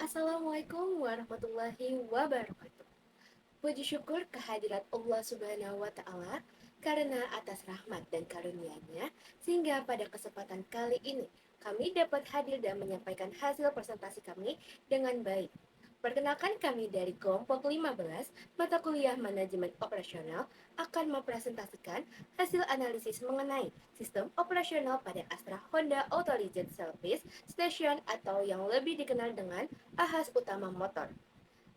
Assalamualaikum warahmatullahi wabarakatuh. Puji syukur kehadirat Allah Subhanahu wa Ta'ala karena atas rahmat dan karunia-Nya sehingga pada kesempatan kali ini kami dapat hadir dan menyampaikan hasil presentasi kami dengan baik. Perkenalkan, kami dari kelompok 15 mata kuliah manajemen operasional akan mempresentasikan hasil analisis mengenai sistem operasional pada Astra Honda Autoligent Service Station atau yang lebih dikenal dengan AHAS Utama Motor.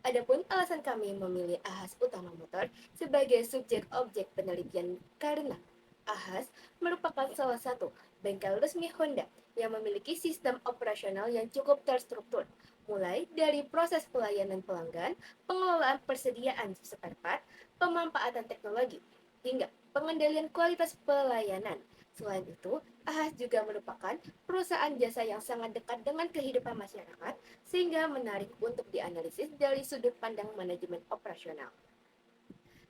Adapun alasan kami memilih AHAS Utama Motor sebagai subjek objek penelitian karena AHAS merupakan salah satu bengkel resmi Honda yang memiliki sistem operasional yang cukup terstruktur, mulai dari proses pelayanan pelanggan, pengelolaan persediaan spare part, pemanfaatan teknologi, hingga pengendalian kualitas pelayanan. Selain itu, AHAS juga merupakan perusahaan jasa yang sangat dekat dengan kehidupan masyarakat sehingga menarik untuk dianalisis dari sudut pandang manajemen operasional.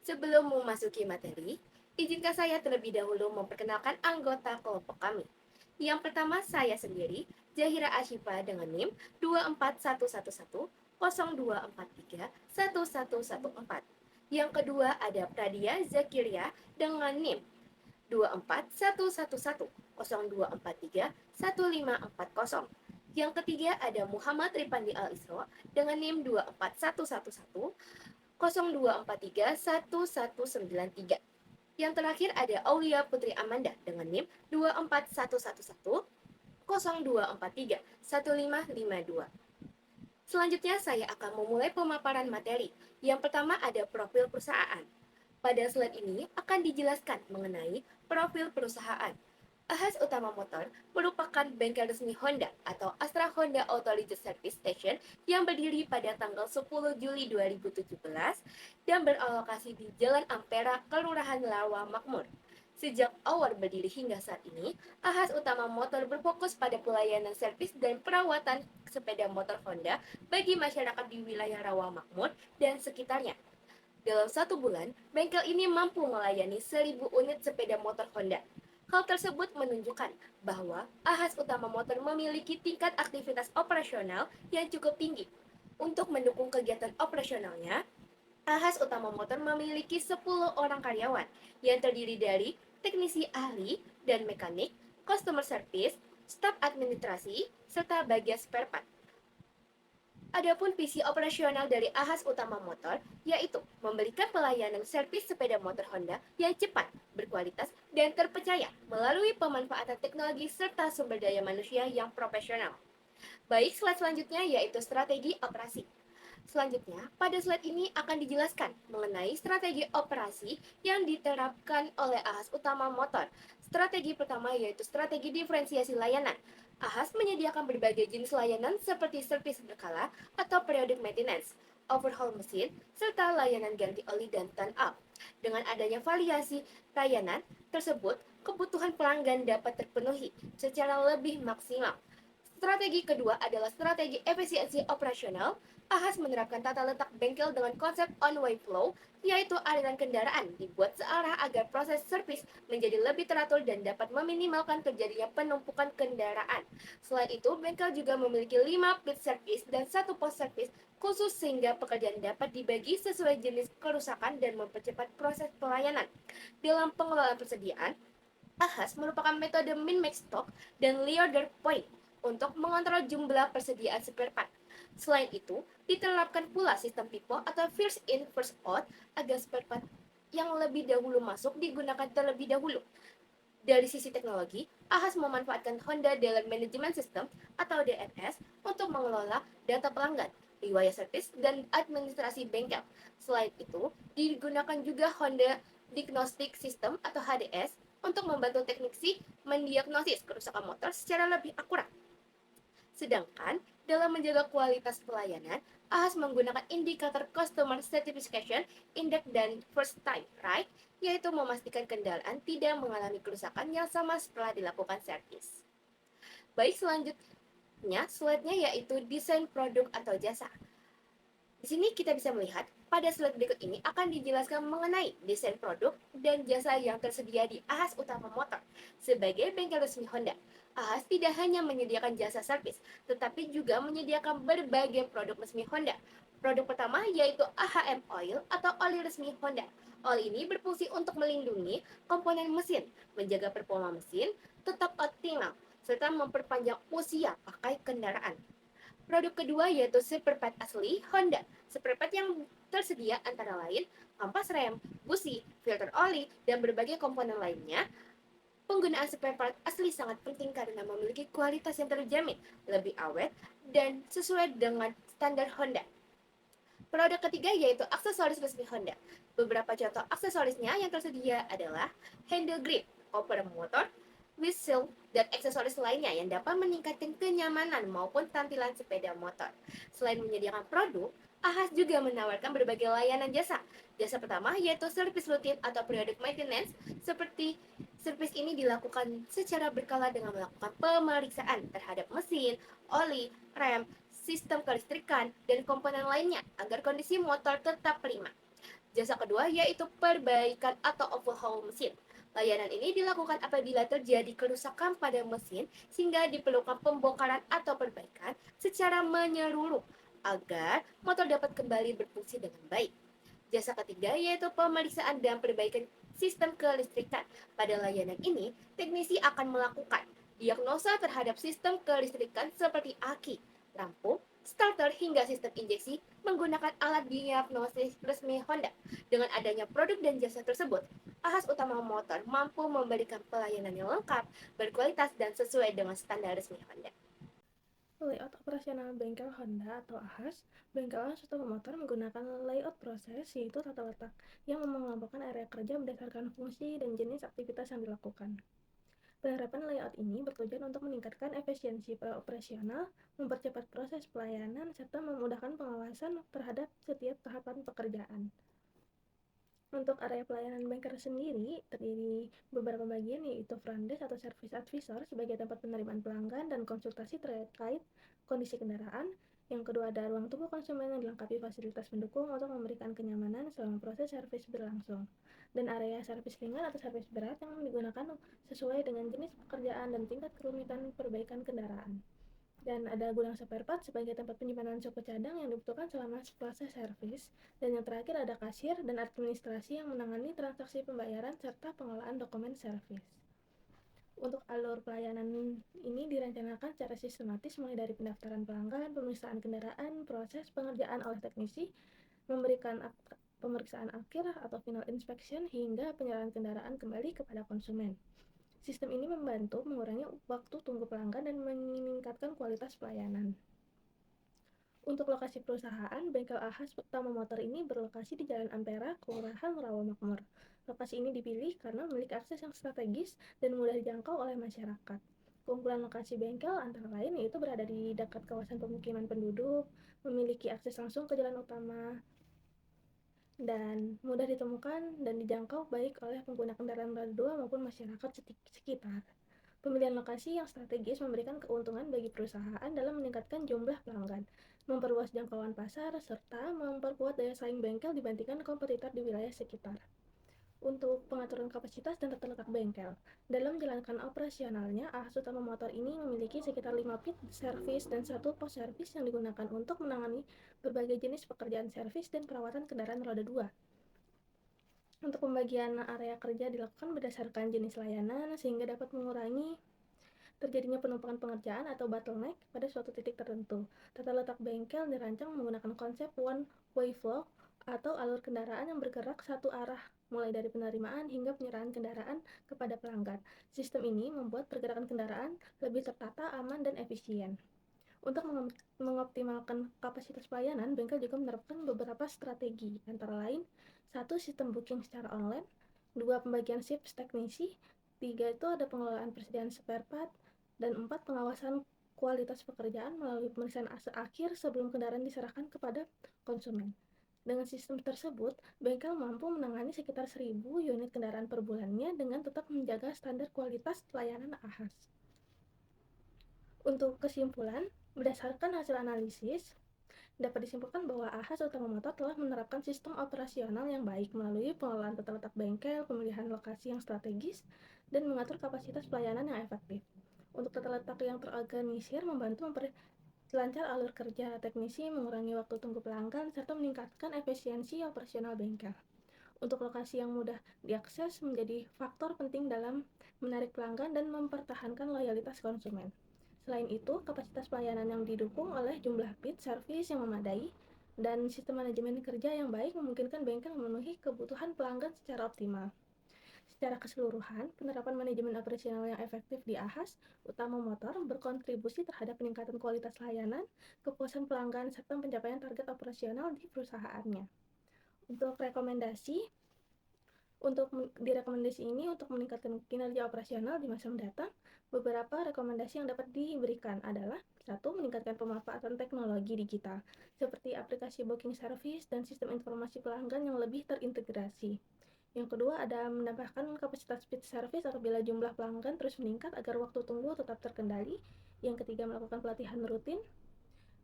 Sebelum memasuki materi, izinkan saya terlebih dahulu memperkenalkan anggota kelompok kami. Yang pertama, saya sendiri, Zahira Ashifa dengan NIM 24110243114. Yang kedua ada Pradia Zakiria dengan NIM 2411102431540. Yang ketiga ada Muhammad Ripandi Al-Isra dengan NIM 2411102431193. Yang terakhir ada Aulia Putri Amanda dengan NIM 2411002431552. Selanjutnya saya akan memulai pemaparan materi. Yang pertama ada profil perusahaan. Pada slide ini akan dijelaskan mengenai profil perusahaan. AHAS Utama Motor merupakan bengkel resmi Honda atau Astra Honda Autoligent Service Station yang berdiri pada tanggal 10 Juli 2017 dan beralokasi di Jalan Ampera, Kelurahan Lawa Makmur. Sejak awal berdiri hingga saat ini, AHAS Utama Motor berfokus pada pelayanan servis dan perawatan sepeda motor Honda bagi masyarakat di wilayah Rawa Makmur dan sekitarnya. Dalam 1 bulan, bengkel ini mampu melayani 1.000 unit sepeda motor Honda. Hal tersebut menunjukkan bahwa AHAS Utama Motor memiliki tingkat aktivitas operasional yang cukup tinggi. Untuk mendukung kegiatan operasionalnya, AHAS Utama Motor memiliki 10 orang karyawan yang terdiri dari teknisi ahli dan mekanik, customer service, staf administrasi, serta bagian spare part. Adapun visi operasional dari AHAS Utama Motor yaitu memberikan pelayanan servis sepeda motor Honda yang cepat, berkualitas, dan terpercaya melalui pemanfaatan teknologi serta sumber daya manusia yang profesional. Baik, slide selanjutnya yaitu strategi operasi. Selanjutnya, pada slide ini akan dijelaskan mengenai strategi operasi yang diterapkan oleh AHAS Utama Motor. Strategi pertama yaitu strategi diferensiasi layanan. AHAS menyediakan berbagai jenis layanan seperti servis berkala atau periodic maintenance, overhaul mesin, serta layanan ganti oli dan turn-up. Dengan adanya variasi layanan tersebut, kebutuhan pelanggan dapat terpenuhi secara lebih maksimal. Strategi kedua adalah strategi efisiensi operasional. AHAS menerapkan tata letak bengkel dengan konsep one-way flow, yaitu aliran kendaraan dibuat searah agar proses servis menjadi lebih teratur dan dapat meminimalkan terjadinya penumpukan kendaraan. Selain itu, bengkel juga memiliki 5 pit service dan 1 post service khusus sehingga pekerjaan dapat dibagi sesuai jenis kerusakan dan mempercepat proses pelayanan. Dalam pengelolaan persediaan, AHAS merupakan metode min-max stock dan reorder point untuk mengontrol jumlah persediaan spare part. Selain itu, diterapkan pula sistem FIFO atau first in first out agar spare part yang lebih dahulu masuk digunakan terlebih dahulu. Dari sisi teknologi, AHAS memanfaatkan Honda Dealer Management System atau DMS untuk mengelola data pelanggan, riwayat servis, dan administrasi bengkel. Selain itu, digunakan juga Honda Diagnostic System atau HDS untuk membantu teknisi mendiagnosis kerusakan motor secara lebih akurat. Sedangkan dalam menjaga kualitas pelayanan, AHAS menggunakan indikator Customer Satisfaction Index dan First Time Right, yaitu memastikan kendaraan tidak mengalami kerusakan yang sama setelah dilakukan servis. Baik, selanjutnya slide-nya yaitu desain produk atau jasa. Di sini kita bisa melihat pada slide berikut ini akan dijelaskan mengenai desain produk dan jasa yang tersedia di Ahas Utama Motor. Sebagai bengkel resmi Honda, Ahas tidak hanya menyediakan jasa servis, tetapi juga menyediakan berbagai produk resmi Honda. Produk pertama yaitu AHM Oil atau oli resmi Honda. Oli ini berfungsi untuk melindungi komponen mesin, menjaga performa mesin tetap optimal, serta memperpanjang usia pakai kendaraan. Produk kedua yaitu spare part asli Honda. Spare part yang tersedia antara lain kampas rem, busi, filter oli, dan berbagai komponen lainnya. Penggunaan spare part asli sangat penting karena memiliki kualitas yang terjamin, lebih awet, dan sesuai dengan standar Honda. Produk ketiga yaitu aksesoris resmi Honda. Beberapa contoh aksesorisnya yang tersedia adalah handle grip, koper motor, wheel dan aksesoris lainnya yang dapat meningkatkan kenyamanan maupun tampilan sepeda motor. Selain menyediakan produk, Ahas juga menawarkan berbagai layanan jasa. Jasa pertama yaitu servis rutin atau periodic maintenance, seperti servis ini dilakukan secara berkala dengan melakukan pemeriksaan terhadap mesin, oli, rem, sistem kelistrikan, dan komponen lainnya agar kondisi motor tetap prima. Jasa kedua yaitu perbaikan atau overhaul mesin. Layanan ini dilakukan apabila terjadi kerusakan pada mesin sehingga diperlukan pembongkaran atau perbaikan secara menyeluruh agar motor dapat kembali berfungsi dengan baik. Jasa ketiga yaitu pemeriksaan dan perbaikan sistem kelistrikan. Pada layanan ini, teknisi akan melakukan diagnosa terhadap sistem kelistrikan seperti aki, lampu, starter hingga sistem injeksi menggunakan alat diagnosis resmi Honda. Dengan adanya produk dan jasa tersebut, Ahas Utama Motor mampu memberikan pelayanan yang lengkap, berkualitas, dan sesuai dengan standar resmi Honda. Layout operasional bengkel Honda atau Ahas, bengkel Ahas Utama Motor menggunakan layout proses, yaitu tata letak, yang mengelompokkan area kerja berdasarkan fungsi dan jenis aktivitas yang dilakukan. Penerapan layout ini bertujuan untuk meningkatkan efisiensi operasional, mempercepat proses pelayanan, serta memudahkan pengawasan terhadap setiap tahapan pekerjaan. Untuk area pelayanan bengkel sendiri terdiri beberapa bagian, yaitu front desk atau service advisor sebagai tempat penerimaan pelanggan dan konsultasi terkait kondisi kendaraan. Yang kedua, ada ruang tunggu konsumen yang dilengkapi fasilitas pendukung untuk memberikan kenyamanan selama proses servis berlangsung. Dan area servis ringan atau servis berat yang digunakan sesuai dengan jenis pekerjaan dan tingkat kerumitan perbaikan kendaraan. Dan ada gudang spare part sebagai tempat penyimpanan suku cadang yang dibutuhkan selama proses servis. Dan yang terakhir ada kasir dan administrasi yang menangani transaksi pembayaran serta pengelolaan dokumen servis. Untuk alur pelayanan ini direncanakan secara sistematis mulai dari pendaftaran pelanggan, pemeriksaan kendaraan, proses pengerjaan oleh teknisi, memberikan pemeriksaan akhir atau final inspection, hingga penyerahan kendaraan kembali kepada konsumen. Sistem ini membantu mengurangi waktu tunggu pelanggan dan meningkatkan kualitas pelayanan. Untuk lokasi perusahaan, bengkel Ahas Utama Motor ini berlokasi di Jalan Ampera, Kelurahan Rawamakmur. Lokasi ini dipilih karena memiliki akses yang strategis dan mudah dijangkau oleh masyarakat. Keunggulan lokasi bengkel antara lain yaitu berada di dekat kawasan pemukiman penduduk, memiliki akses langsung ke jalan utama, dan mudah ditemukan dan dijangkau baik oleh pengguna kendaraan roda 2 maupun masyarakat sekitar. Pemilihan lokasi yang strategis memberikan keuntungan bagi perusahaan dalam meningkatkan jumlah pelanggan, memperluas jangkauan pasar, serta memperkuat daya saing bengkel dibandingkan kompetitor di wilayah sekitar. Untuk pengaturan kapasitas dan tata letak bengkel, dalam menjalankan operasionalnya, Ahas Utama Motor ini memiliki sekitar 5 pit servis dan 1 pos servis yang digunakan untuk menangani berbagai jenis pekerjaan servis dan perawatan kendaraan roda 2. Untuk pembagian area kerja dilakukan berdasarkan jenis layanan sehingga dapat mengurangi terjadinya penumpukan pengerjaan atau bottleneck pada suatu titik tertentu. Tata letak bengkel dirancang menggunakan konsep one way flow atau alur kendaraan yang bergerak satu arah mulai dari penerimaan hingga penyerahan kendaraan kepada pelanggan. Sistem ini membuat pergerakan kendaraan lebih tertata, aman, dan efisien. Untuk mengoptimalkan kapasitas pelayanan, bengkel juga menerapkan beberapa strategi, antara lain 1. Sistem booking secara online, 2. Pembagian shift teknisi, 3. Itu ada pengelolaan persediaan spare part, dan 4. Pengawasan kualitas pekerjaan melalui pemeriksaan akhir sebelum kendaraan diserahkan kepada konsumen. Dengan sistem tersebut, bengkel mampu menangani sekitar 1.000 unit kendaraan per bulannya dengan tetap menjaga standar kualitas layanan Ahas. Untuk kesimpulan, berdasarkan hasil analisis, Dapat disimpulkan bahwa AHAS Utama Motor telah menerapkan sistem operasional yang baik melalui pengelolaan tata letak bengkel, pemilihan lokasi yang strategis, dan mengatur kapasitas pelayanan yang efektif. Untuk tata letak yang terorganisir membantu memperlancar alur kerja teknisi, mengurangi waktu tunggu pelanggan, serta meningkatkan efisiensi operasional bengkel. Untuk lokasi yang mudah diakses menjadi faktor penting dalam menarik pelanggan dan mempertahankan loyalitas konsumen. Selain itu, kapasitas pelayanan yang didukung oleh jumlah bit servis yang memadai dan sistem manajemen kerja yang baik memungkinkan bengkel memenuhi kebutuhan pelanggan secara optimal. Secara keseluruhan, penerapan manajemen operasional yang efektif di AHAS Utama Motor berkontribusi terhadap peningkatan kualitas layanan, kepuasan pelanggan, serta pencapaian target operasional di perusahaannya. Untuk rekomendasi ini untuk meningkatkan kinerja operasional di masa mendatang, beberapa rekomendasi yang dapat diberikan adalah: 1. Meningkatkan pemanfaatan teknologi digital seperti aplikasi booking service dan sistem informasi pelanggan yang lebih terintegrasi. Yang kedua, ada menambahkan kapasitas speed service apabila jumlah pelanggan terus meningkat agar waktu tunggu tetap terkendali. Yang ketiga, melakukan pelatihan rutin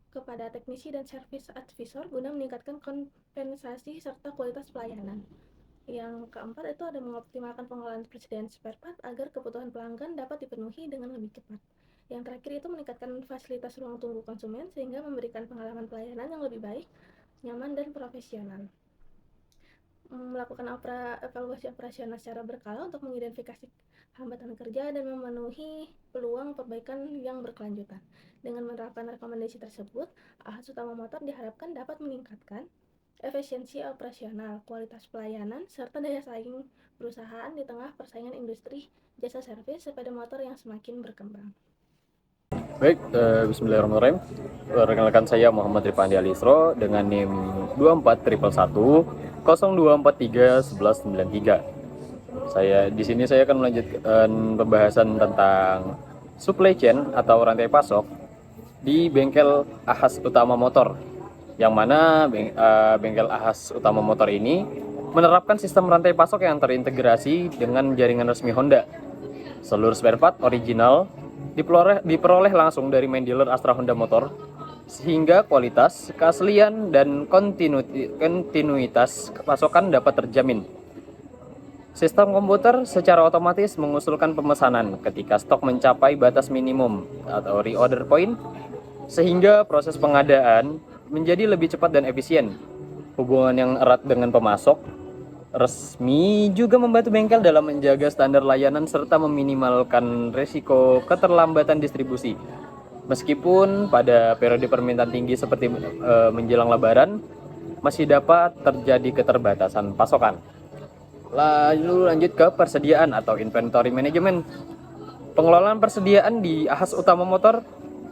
kepada teknisi dan service advisor guna meningkatkan kompensasi serta kualitas pelayanan. Yang keempat itu ada mengoptimalkan pengelolaan persediaan spare part agar kebutuhan pelanggan dapat dipenuhi dengan lebih cepat. Yang terakhir itu meningkatkan fasilitas ruang tunggu konsumen sehingga memberikan pengalaman pelayanan yang lebih baik, nyaman, dan profesional. Melakukan evaluasi operasional secara berkala untuk mengidentifikasi hambatan kerja dan memenuhi peluang perbaikan yang berkelanjutan. Dengan menerapkan rekomendasi tersebut, AHAS Utama Motor diharapkan dapat meningkatkan efisiensi operasional, kualitas pelayanan, serta daya saing perusahaan di tengah persaingan industri jasa servis sepeda motor yang semakin berkembang. Baik, bismillahirrahmanirrahim. Perkenalkan saya Muhammad Rifandi Alisro dengan NIM 24111 0243 1193. Di sini saya akan melanjutkan pembahasan tentang supply chain atau rantai pasok di bengkel AHAS Utama Motor, yang mana bengkel AHAS Utama Motor ini menerapkan sistem rantai pasok yang terintegrasi dengan jaringan resmi Honda. Seluruh spare part original diperoleh langsung dari main dealer Astra Honda Motor, sehingga kualitas, keaslian, dan kontinuitas pasokan dapat terjamin. Sistem komputer secara otomatis mengusulkan pemesanan ketika stok mencapai batas minimum atau reorder point, sehingga proses pengadaan menjadi lebih cepat dan efisien. Hubungan yang erat dengan pemasok resmi juga membantu bengkel dalam menjaga standar layanan serta meminimalkan risiko keterlambatan distribusi. Meskipun pada periode permintaan tinggi seperti menjelang Lebaran, masih dapat terjadi keterbatasan pasokan. Lalu lanjut ke persediaan atau inventory management. Pengelolaan persediaan di AHAS Utama Motor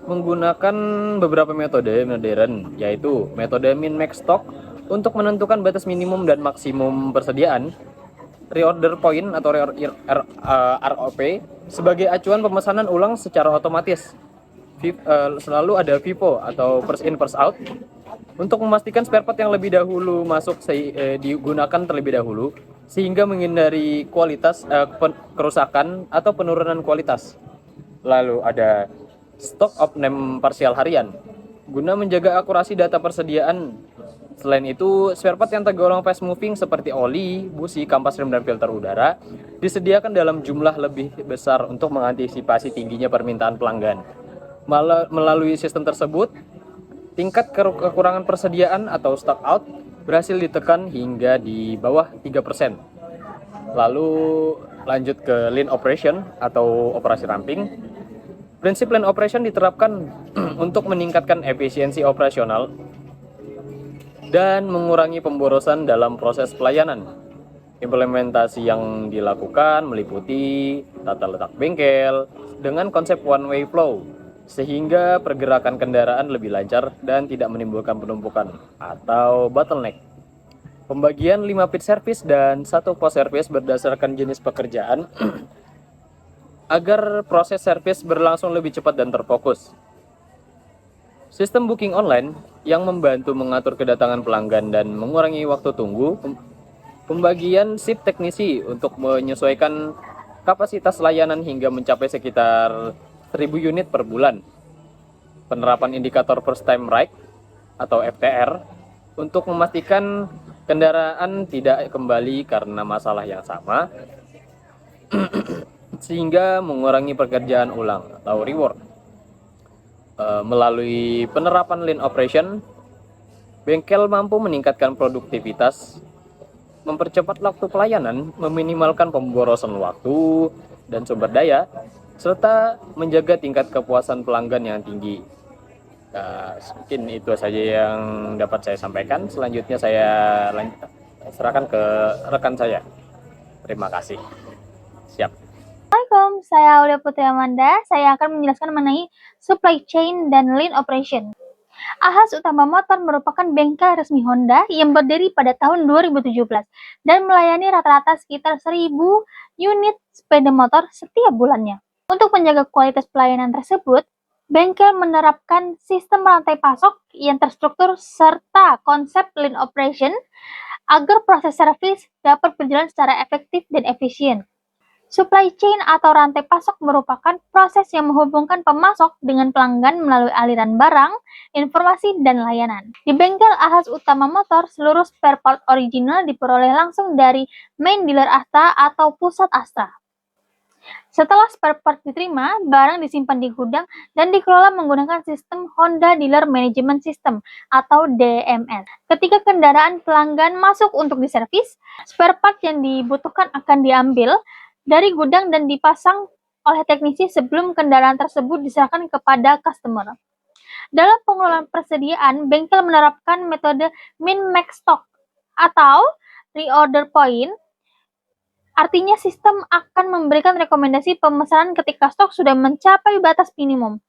menggunakan beberapa metode modern, yaitu metode min-max stock untuk menentukan batas minimum dan maksimum persediaan, reorder point atau ROP sebagai acuan pemesanan ulang secara otomatis. Selalu ada FIFO atau first in first out untuk memastikan spare part yang lebih dahulu masuk digunakan terlebih dahulu, sehingga menghindari kerusakan atau penurunan kualitas. Lalu ada stock of name parsial harian guna menjaga akurasi data persediaan. Selain itu, spare part yang tergolong fast moving seperti oli, busi, kampas rem, dan filter udara disediakan dalam jumlah lebih besar untuk mengantisipasi tingginya permintaan pelanggan. Melalui sistem tersebut, tingkat kekurangan persediaan atau stock out berhasil ditekan hingga di bawah 3%. Lalu lanjut ke lean operation atau operasi ramping. Prinsip lean operation diterapkan untuk meningkatkan efisiensi operasional dan mengurangi pemborosan dalam proses pelayanan. Implementasi yang dilakukan meliputi tata letak bengkel dengan konsep one way flow, sehingga pergerakan kendaraan lebih lancar dan tidak menimbulkan penumpukan atau bottleneck. Pembagian 5 pit service dan 1 post service berdasarkan jenis pekerjaan agar proses service berlangsung lebih cepat dan terfokus. Sistem booking online yang membantu mengatur kedatangan pelanggan dan mengurangi waktu tunggu. Pembagian shift teknisi untuk menyesuaikan kapasitas layanan hingga mencapai sekitar 1000 unit per bulan. Penerapan indikator first time right atau FTR untuk memastikan kendaraan tidak kembali karena masalah yang sama, sehingga mengurangi pekerjaan ulang atau rework. Melalui penerapan lean operation, bengkel mampu meningkatkan produktivitas, mempercepat waktu pelayanan, meminimalkan pemborosan waktu dan sumber daya, serta menjaga tingkat kepuasan pelanggan yang tinggi. Mungkin itu saja yang dapat saya sampaikan. Selanjutnya saya serahkan ke rekan saya. Terima kasih. Siap. Assalamualaikum, saya Aulia Putri Amanda. Saya akan menjelaskan mengenai supply chain dan lean operation. Ahas Utama Motor merupakan bengkel resmi Honda yang berdiri pada tahun 2017 dan melayani rata-rata sekitar 1.000 unit sepeda motor setiap bulannya. Untuk menjaga kualitas pelayanan tersebut, bengkel menerapkan sistem rantai pasok yang terstruktur serta konsep lean operation agar proses servis dapat berjalan secara efektif dan efisien. Supply chain atau rantai pasok merupakan proses yang menghubungkan pemasok dengan pelanggan melalui aliran barang, informasi, dan layanan. Di bengkel Ahas Utama Motor, seluruh spare part original diperoleh langsung dari main dealer Astra atau pusat Astra. Setelah spare part diterima, barang disimpan di gudang dan dikelola menggunakan sistem Honda Dealer Management System atau DMS. Ketika kendaraan pelanggan masuk untuk diservis, spare part yang dibutuhkan akan diambil dari gudang dan dipasang oleh teknisi sebelum kendaraan tersebut diserahkan kepada customer. Dalam pengelolaan persediaan, bengkel menerapkan metode min-max stock atau reorder point. Artinya sistem akan memberikan rekomendasi pemesanan ketika stok sudah mencapai batas minimum.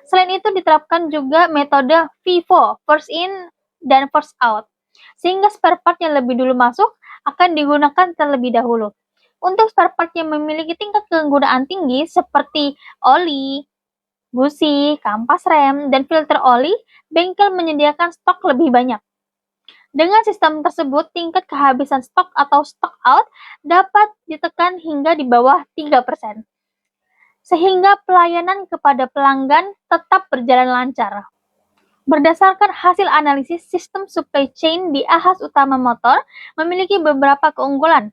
Selain itu diterapkan juga metode FIFO, first in dan first out, sehingga spare part yang lebih dulu masuk akan digunakan terlebih dahulu. Untuk spare part yang memiliki tingkat kegunaan tinggi seperti oli, busi, kampas rem, dan filter oli, bengkel menyediakan stok lebih banyak. Dengan sistem tersebut, tingkat kehabisan stok atau stock out dapat ditekan hingga di bawah 3%, sehingga pelayanan kepada pelanggan tetap berjalan lancar. Berdasarkan hasil analisis, sistem supply chain di Ahas Utama Motor memiliki beberapa keunggulan.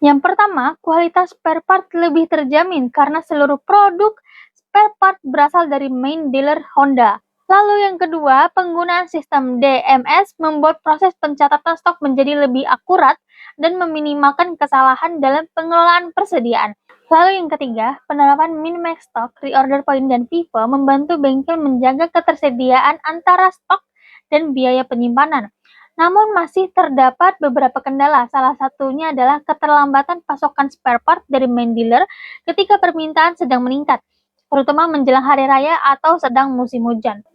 Yang pertama, kualitas spare part lebih terjamin karena seluruh produk spare part berasal dari main dealer Honda. Lalu yang kedua, penggunaan sistem DMS membuat proses pencatatan stok menjadi lebih akurat dan meminimalkan kesalahan dalam pengelolaan persediaan. Lalu yang ketiga, penerapan min-max stock, reorder point, dan FIFO membantu bengkel menjaga ketersediaan antara stok dan biaya penyimpanan. Namun masih terdapat beberapa kendala, salah satunya adalah keterlambatan pasokan spare part dari main dealer ketika permintaan sedang meningkat, terutama menjelang hari raya atau sedang musim hujan.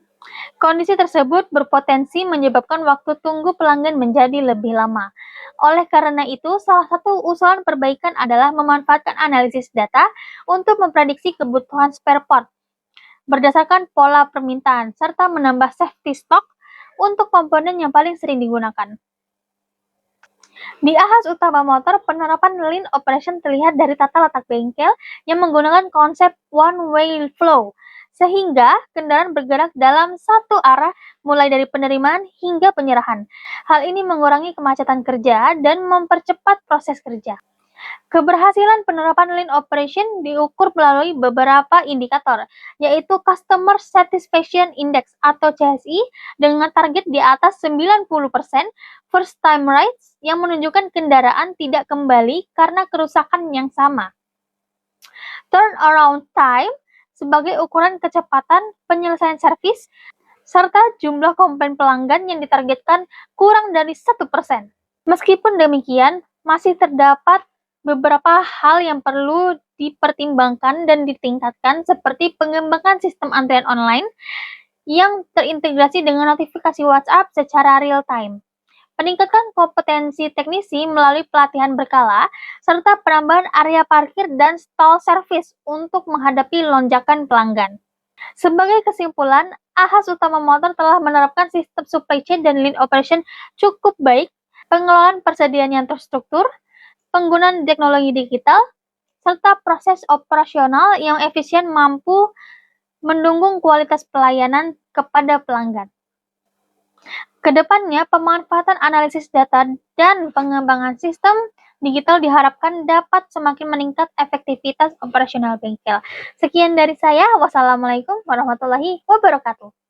Kondisi tersebut berpotensi menyebabkan waktu tunggu pelanggan menjadi lebih lama. Oleh karena itu, salah satu usulan perbaikan adalah memanfaatkan analisis data untuk memprediksi kebutuhan spare part berdasarkan pola permintaan, serta menambah safety stock untuk komponen yang paling sering digunakan. Di Ahas Utama Motor, penerapan lean operation terlihat dari tata letak bengkel yang menggunakan konsep one-way flow, sehingga kendaraan bergerak dalam satu arah mulai dari penerimaan hingga penyerahan. Hal ini mengurangi kemacetan kerja dan mempercepat proses kerja. Keberhasilan penerapan lean operation diukur melalui beberapa indikator, yaitu Customer Satisfaction Index atau CSI dengan target di atas 90%, first time rights yang menunjukkan kendaraan tidak kembali karena kerusakan yang sama, turnaround time sebagai ukuran kecepatan penyelesaian servis, serta jumlah komplain pelanggan yang ditargetkan kurang dari 1%. Meskipun demikian, masih terdapat beberapa hal yang perlu dipertimbangkan dan ditingkatkan, seperti pengembangan sistem antrian online yang terintegrasi dengan notifikasi WhatsApp secara real-time, peningkatan kompetensi teknisi melalui pelatihan berkala, serta penambahan area parkir dan stall service untuk menghadapi lonjakan pelanggan. Sebagai kesimpulan, Ahas Utama Motor telah menerapkan sistem supply chain dan lean operation cukup baik, pengelolaan persediaan yang terstruktur, penggunaan teknologi digital, serta proses operasional yang efisien mampu mendukung kualitas pelayanan kepada pelanggan. Kedepannya, pemanfaatan analisis data dan pengembangan sistem digital diharapkan dapat semakin meningkat efektivitas operasional bengkel. Sekian dari saya. Wassalamualaikum warahmatullahi wabarakatuh.